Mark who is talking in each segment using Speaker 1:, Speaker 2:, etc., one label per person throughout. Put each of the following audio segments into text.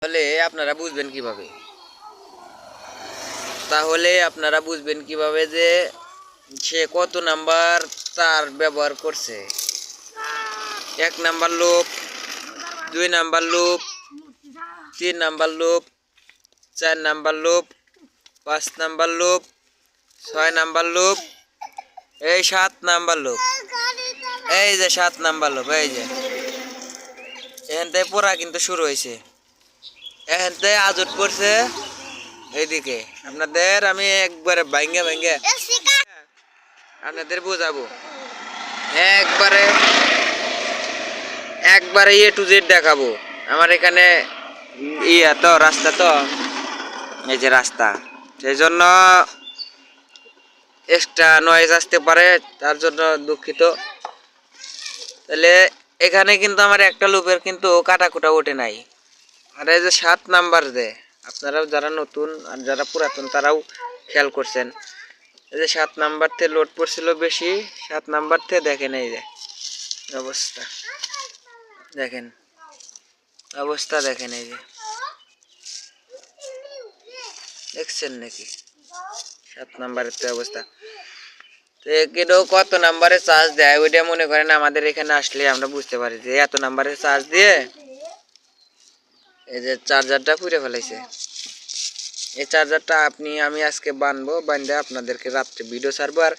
Speaker 1: তাহলে আপনারা বুঝবেন কিভাবে যে সে কত নাম্বার তার ব্যবহার করছে। 1 number loop, 2 number loop, 3 number loop, 4 number loop, 5 number loop, 6 number loop, এই 7 নাম্বার লুপ। এই যে 7 নাম্বার লুপ, এই যে এখান থেকে পড়া কিন্তু শুরু হয়েছে। এখান থেকে আজট পড়ছে এইদিকে। আপনাদের আমি একবারে ভাঙ্গে আপনাদের বোঝাবো, একবারে এ টু জেড দেখাবো। আমার এখানে তো রাস্তা, তো এই যে রাস্তা, সেই জন্য এক্সট্রা নয়েজ আসতে পারে, তার জন্য দুঃখিত। তাহলে এখানে কিন্তু আমার একটা লুপের কিন্তু কাটাকুটা ওঠে নাই। আর এই যে 7 নাম্বার যে, আপনারাও যারা নতুন আর যারা পুরাতন তারাও খেয়াল করছেন, এই যে 7 নাম্বার থেকে লোড পড়ছিল বেশি। 7 নাম্বার থেকে দেখেন এই যে অবস্থা, দেখেন অবস্থা, দেখেন এই যে দেখছেন নাকি 7 নাম্বারের তো অবস্থা। তো কেউ কত নাম্বারে চার্জ দেয় ওইটা মনে করেন আমাদের এখানে আসলে আমরা বুঝতে পারি যে এত নাম্বারে চার্জ দিয়ে এই যে চার্জারটা পুড়ে ফেলাইছে। এই চার্জারটা আমি আজকে বান্ধে আপনাদেরকে রাত্রে ভিডিও ছাড়বো। আর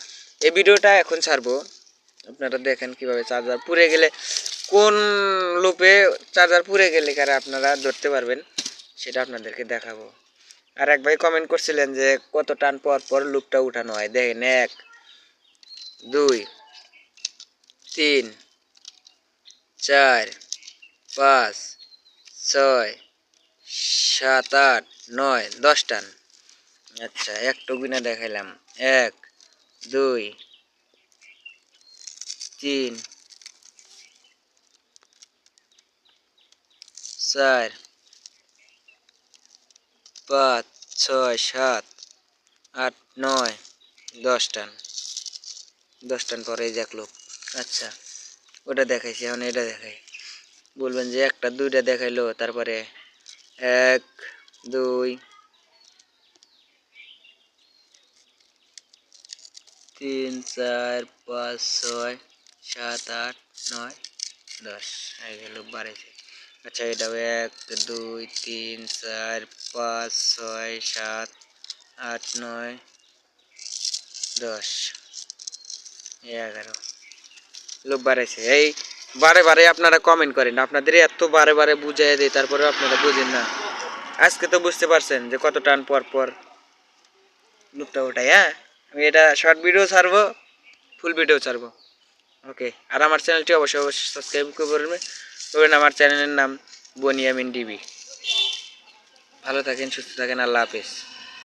Speaker 1: এই ভিডিওটা এখন ছাড়বো, আপনারা দেখেন কিভাবে চার্জার পুড়ে গেলে, কোন লুপে চার্জার পুড়ে গেলে কারে আপনারা ধরতে পারবেন সেটা আপনাদেরকে দেখাবো। আর এক ভাই কমেন্ট করছিলেন যে কত টান পর পর লুপটা উঠানো হয়। দেখেন 1 2 3 4 5 6 7 8 9 10 টান। আচ্ছা একটু গুনা দেখাইলাম, 1 2 3 4 5 6 7 8 9 10 টান। 10 টান পরে এই যাক লোক। আচ্ছা ওটা দেখাইছি, এখন এটা দেখাই। বলবেন যে একটা দুইটা দেখাইলো, তারপরে 1 2 3 4 5 6 7 8 9 10 এই গেল বাড়াইছে। আচ্ছা এটাও 1 2 3 4 5 6 7 8 9 10 11 লোক বাড়াইছে। এই বারে আপনারা কমেন্ট করেন, আপনাদের এত বারে বুঝাই দেয়, তারপরে আপনারা বুঝেন না। আজকে তো বুঝতে পারছেন যে কত টান পর পর লুপটা ওঠাই। হ্যাঁ, আমি এটা শর্ট ভিডিও ছাড়বো, ফুল ভিডিও ছাড়বো। ওকে, আর আমার চ্যানেলটি অবশ্যই সাবস্ক্রাইব করবেন। আমার চ্যানেলের নাম বনিয়ামিন টিভি। ভালো থাকেন, সুস্থ থাকেন, আল্লাহ হাফেজ।